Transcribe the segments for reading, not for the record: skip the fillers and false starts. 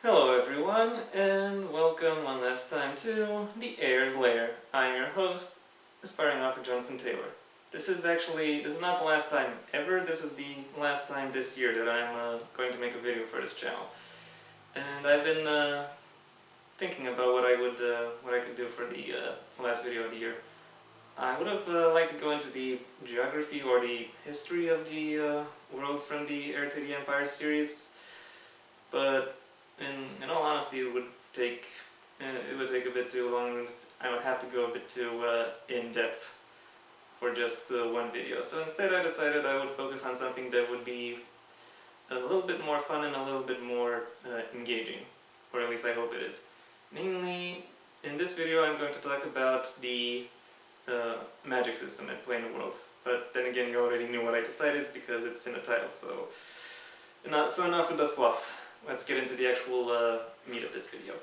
Hello everyone, and welcome one last time to the Heir's Lair. I'm your host, aspiring author Jonathan Taylor. This is not the last time ever, this is the last time this year that I'm going to make a video for this channel. And I've been thinking about what I could do for the last video of the year. I would have liked to go into the geography or the history of the world from the Heir to the Empire series, but in all honesty, it would take a bit too long. I would have to go a bit too in depth for just one video. So instead, I decided I would focus on something that would be a little bit more fun and a little bit more engaging, or at least I hope it is. Namely, in this video, I'm going to talk about the magic system at play in the world. But then again, you already knew what I decided because it's in the title. So enough with the fluff. Let's get into the actual meat of this video.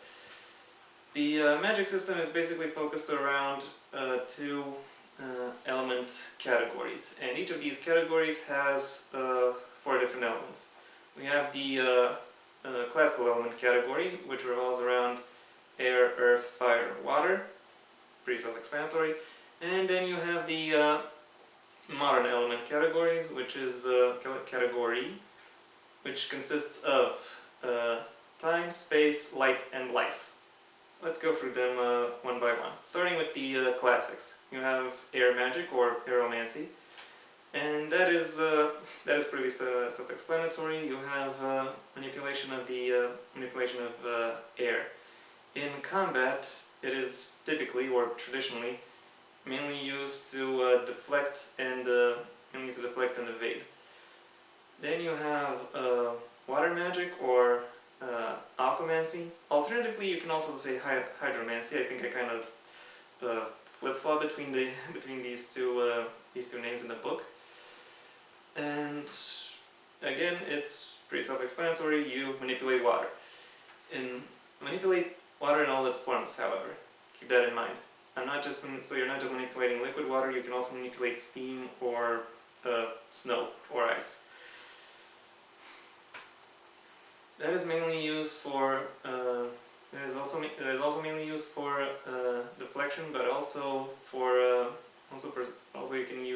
The magic system is basically focused around two element categories, and each of these categories has 4 different elements. We have the classical element category, which revolves around air, earth, fire, water, pretty self-explanatory, and then you have the modern element categories, which is category, which consists of time, space, light, and life. Let's go through them one by one. Starting with the classics. You have air magic or aeromancy, and that is pretty self-explanatory. You have manipulation of air. In combat, it is typically or traditionally mainly used to deflect and evade. Then you have water magic or alchemancy. Alternatively, you can also say hydromancy. I think I kind of flip-flop between these two names in the book. And again, it's pretty self-explanatory. You manipulate water. Manipulate water in all its forms, however. Keep that in mind. So you're not just manipulating liquid water. You can also manipulate steam or snow or ice. That is mainly used for. That is also mainly used for deflection, but also you can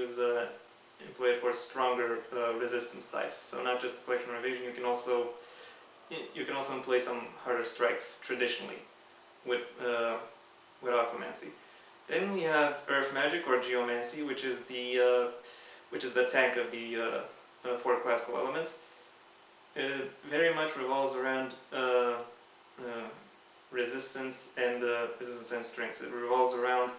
employ it for stronger resistance types. So not just deflection or evasion. You can also employ some harder strikes traditionally with alchemancy. Then we have earth magic or geomancy, which is the tank of the 4 classical elements. It very much revolves around resistance and strength. It revolves around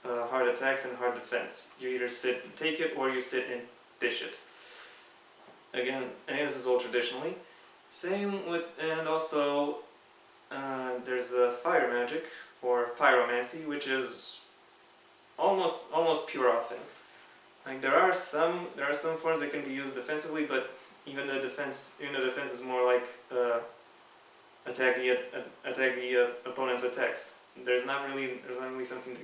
hard attacks and hard defense. You either sit and take it, or you sit and dish it. Again, this is all traditionally. And also there's fire magic or pyromancy, which is almost pure offense. Like there are some forms that can be used defensively, but even the defense is more like attack the opponent's attacks. There's not really something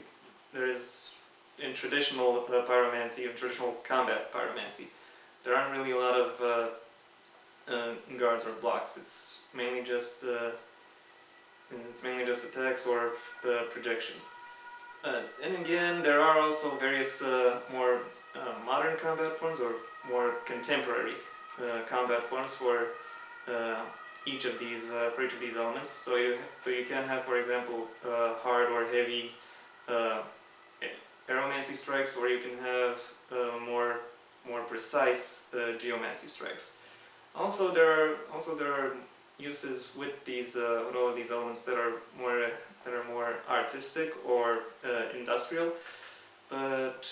there is in traditional pyromancy, or traditional combat pyromancy. There aren't really a lot of guards or blocks. It's mainly just attacks or projections. And again, there are also various more modern combat forms or more contemporary combat forms for each of these elements. So you can have, for example, hard or heavy aeromancy strikes, or you can have more precise geomancy strikes. Also, there are uses with all of these elements that are more artistic or industrial, but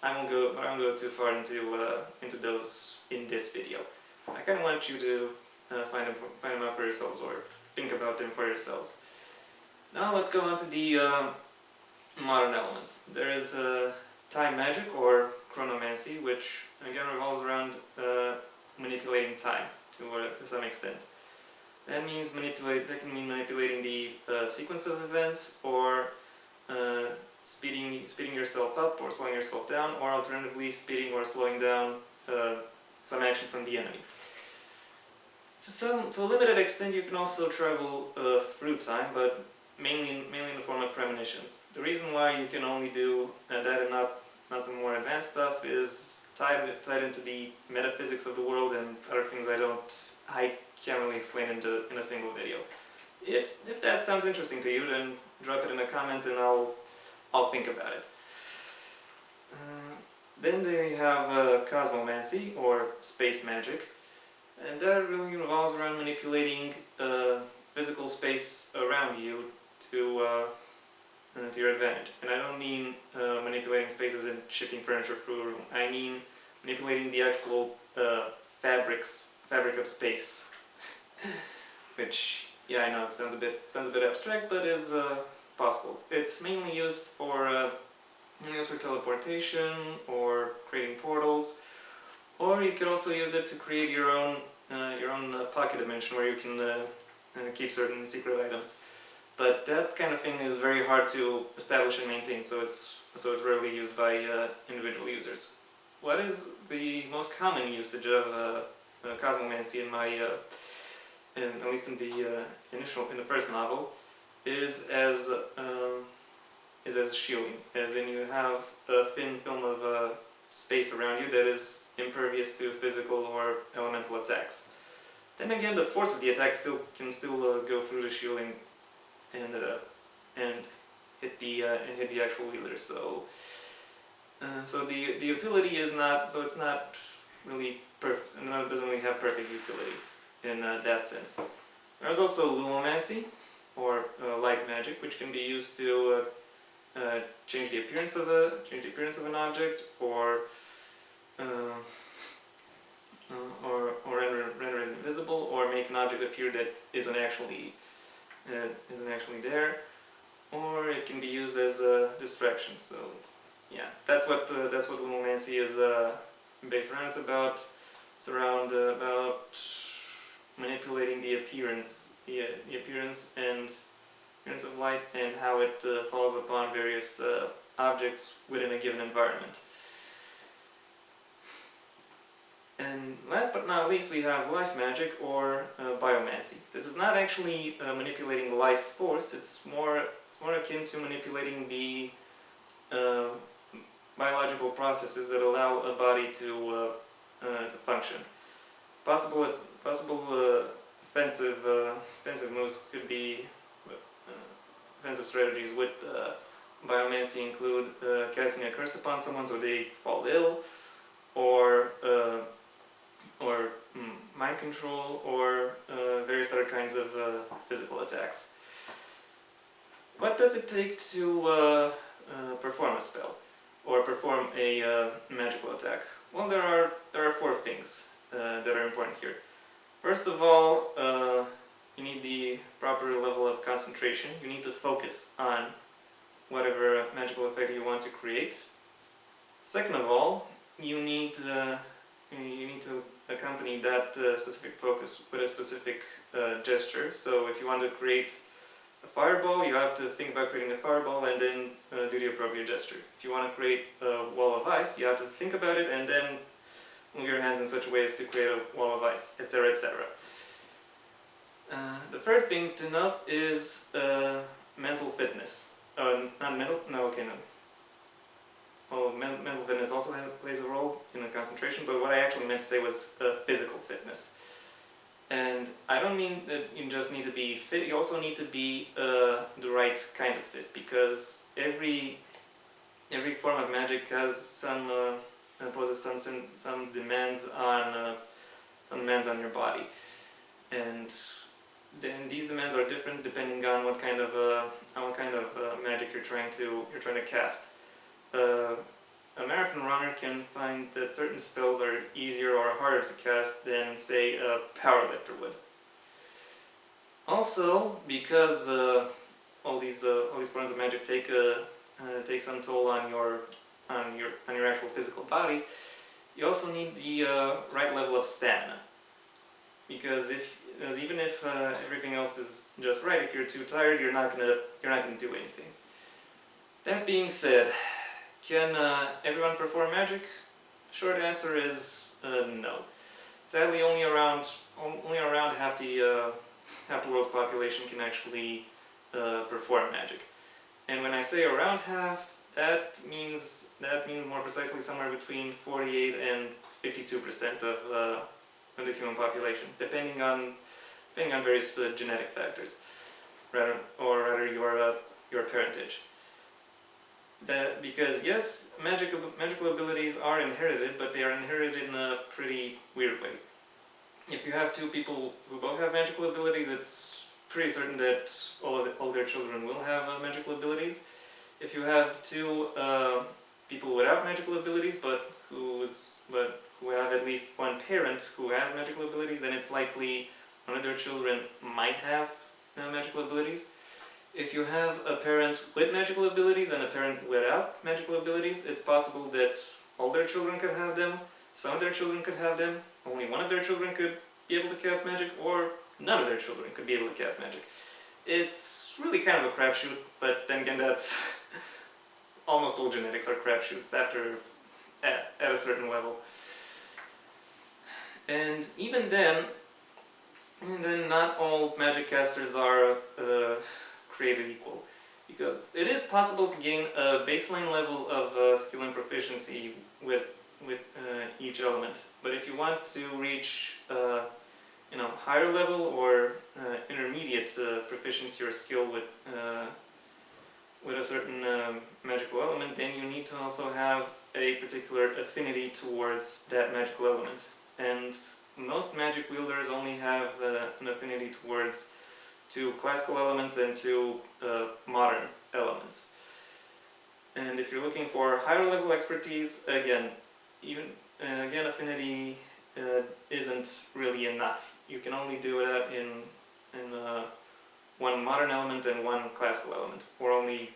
I won't go too far into those in this video. I kind of want you to find them out for yourselves, or think about them for yourselves. Now let's go on to the modern elements. There is time magic or chronomancy, which again revolves around manipulating time to some extent. That can mean manipulating the sequence of events, or speeding yourself up or slowing yourself down, or alternatively speeding or slowing down some action from the enemy. To a limited extent, you can also travel through time, but mainly in the form of premonitions. The reason why you can only do that and not some more advanced stuff is tied into the metaphysics of the world and other things I can't really explain in a single video. If that sounds interesting to you, then drop it in a comment and I'll think about it. Then they have cosmomancy, or space magic, and that really revolves around manipulating physical space around you to your advantage. And I don't mean manipulating spaces and shifting furniture through a room. I mean manipulating the actual fabric of space. Which, yeah, I know it sounds a bit abstract, but is possible. It's mainly used for teleportation or creating portals, or you could also use it to create your own pocket dimension where you can keep certain secret items. But that kind of thing is very hard to establish and maintain, so it's rarely used by individual users. What is the most common usage of cosmomancy in my, at least in the first novel, is as shielding, as in you have a thin film of space around you that is impervious to physical or elemental attacks. Then again, the force of the attack can still go through the shielding and hit the actual wielder. So the utility is not, so it's not really perfect, and it doesn't really have perfect utility in that sense. There's also lumomancy, or light magic, which can be used to change the appearance of an object, or render it invisible, or make an object appear that isn't actually there, or it can be used as a distraction. So yeah, that's what lumomancy is based around. It's around about manipulating the appearance of light and how it falls upon various objects within a given environment. And last but not least, we have life magic, or biomancy. This is not actually manipulating life force. It's more akin to manipulating the biological processes that allow a body to function. Possible offensive moves could be offensive strategies with biomancy include casting a curse upon someone so they fall ill, or mind control, or various other kinds of physical attacks. What does it take to perform a spell, or perform a magical attack? Well, there are four things that are important here. First of all, you need the proper level of concentration. You need to focus on whatever magical effect you want to create. Second of all, you need to accompany that specific focus with a specific gesture. So if you want to create a fireball, you have to think about creating a fireball and then do the appropriate gesture. If you want to create a wall of ice, you have to think about it and then move your hands in such a way as to create a wall of ice, etc., etc. The third thing to note is mental fitness. Not mental? No, okay, no. Well, mental fitness also plays a role in the concentration, but what I actually meant to say was physical fitness. And I don't mean that you just need to be fit, you also need to be the right kind of fit, because every form of magic has poses some demands on your body, and then these demands are different depending on what kind of magic you're trying to cast. A marathon runner can find that certain spells are easier or harder to cast than, say, a powerlifter would. Also, because all these forms of magic take some toll on your actual physical body, you also need the right level of stamina. Because even if everything else is just right, if you're too tired, you're not gonna do anything. That being said, can everyone perform magic? Short answer is no. Sadly, only around only around half the world's population can actually perform magic. And when I say around half, that means more precisely somewhere between 48 and 52% of the human population, depending on various genetic factors, rather your parentage. Because yes, magical abilities are inherited, but they are inherited in a pretty weird way. If you have two people who both have magical abilities, it's pretty certain that all their children will have magical abilities. If you have two people without magical abilities, but who have at least one parent who has magical abilities, then it's likely one of their children might have magical abilities. If you have a parent with magical abilities and a parent without magical abilities, it's possible that all their children could have them, some of their children could have them, only one of their children could be able to cast magic, or none of their children could be able to cast magic. It's really kind of a crapshoot, but then again, that's almost all genetics are crapshoots at a certain level. And even then, not all magic casters are created equal, because it is possible to gain a baseline level of skill and proficiency with each element. But if you want to reach higher level or intermediate proficiency or skill with a certain magical element, then you need to also have a particular affinity towards that magical element. And most magic wielders only have an affinity towards two classical elements and two modern elements. And if you're looking for higher level expertise, again, affinity isn't really enough. You can only do that in one modern element and one classical element, or only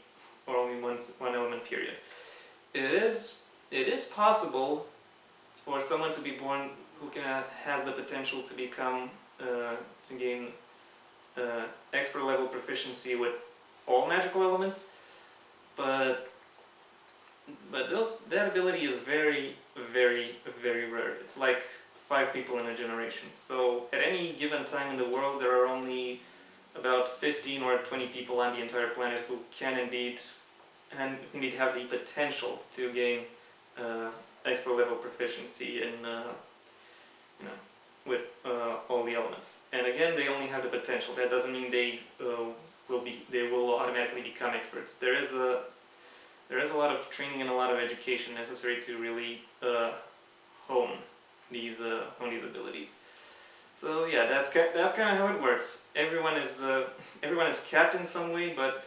one element period. It is possible for someone to be born who has the potential to become to gain expert level proficiency with all magical elements, but that ability is very, very, very rare. It's like 5 people in a generation. So at any given time in the world, there are only about 15 or 20 people on the entire planet who can indeed have the potential to gain expert level proficiency in with all the elements. And again, they only have the potential. That doesn't mean they will automatically become experts. There is a lot of training and a lot of education necessary to really hone these abilities. So yeah, that's kind of how it works. Everyone is capped in some way, but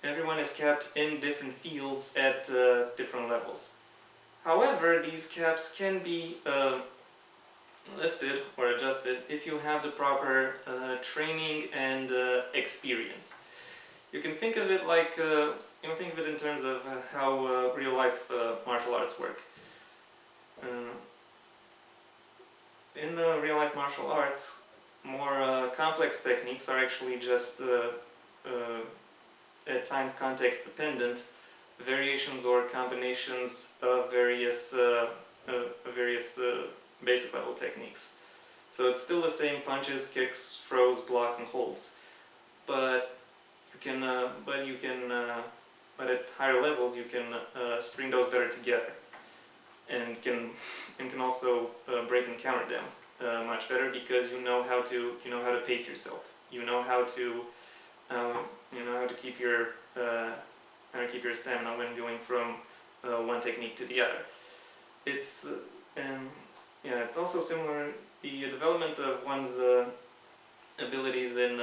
everyone is capped in different fields at different levels. However, these caps can be lifted or adjusted if you have the proper training and experience. You can think of it like think of it in terms of how real life martial arts work. In real life martial arts, more complex techniques are actually just at times context dependent variations or combinations of various basic level techniques. So it's still the same punches, kicks, throws, blocks, and holds, but at higher levels you can string those better together, and can also break and counter them much better, because you know how to pace yourself. You know how to keep your stamina when going from one technique to the other. It's also similar. The development of one's abilities in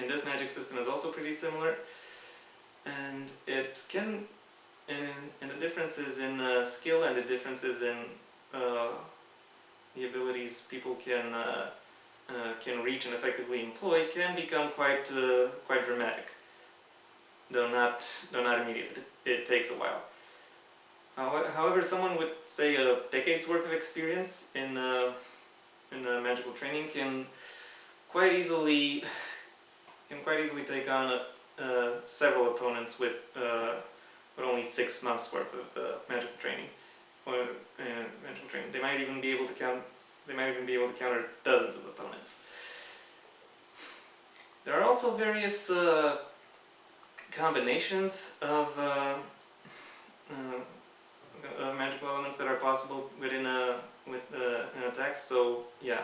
this magic system is also pretty similar, and it can and the differences in skill and the differences in the abilities people can reach and effectively employ can become quite dramatic. Though not immediately. It takes a while. However, someone with, say, a decade's worth of experience in magical training can quite easily take on several opponents with only 6 months worth of magical training. Magical training. They might even be able to They might even be able to counter dozens of opponents. There are also various combinations of magical elements that are possible within an attack. So yeah,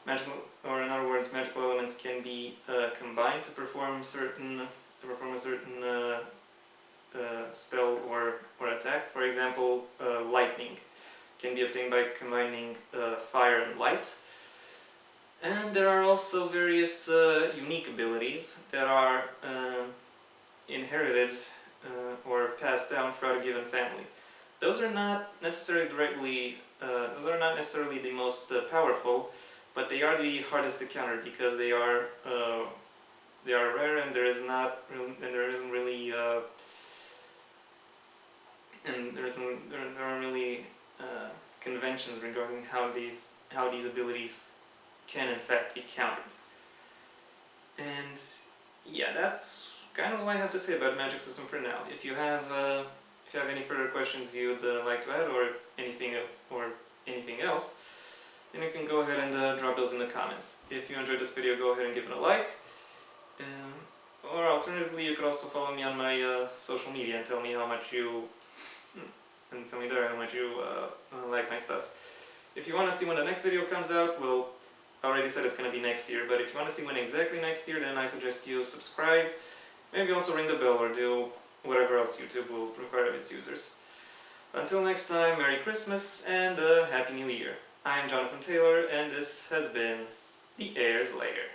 in other words, magical elements can be combined to perform a certain spell or attack. For example, lightning can be obtained by combining fire and light. And there are also various unique abilities that are inherited or passed down throughout a given family. Those are not necessarily the most powerful, but they are the hardest to counter because they are rare, and there aren't really conventions regarding how these abilities can in fact be countered. And yeah, that's kind of all I have to say about the magic system for now. If you have any further questions you'd like to add, or anything else, then you can go ahead and drop those in the comments. If you enjoyed this video, go ahead and give it a like. Or alternatively, you could also follow me on my social media and tell me how much you like my stuff. If you want to see when the next video comes out, well, I already said it's going to be next year, but if you want to see when exactly next year, then I suggest you subscribe. Maybe also ring the bell or do whatever else YouTube will require of its users. Until next time, Merry Christmas and Happy New Year. I'm Jonathan Taylor, and this has been the Heir's Lair.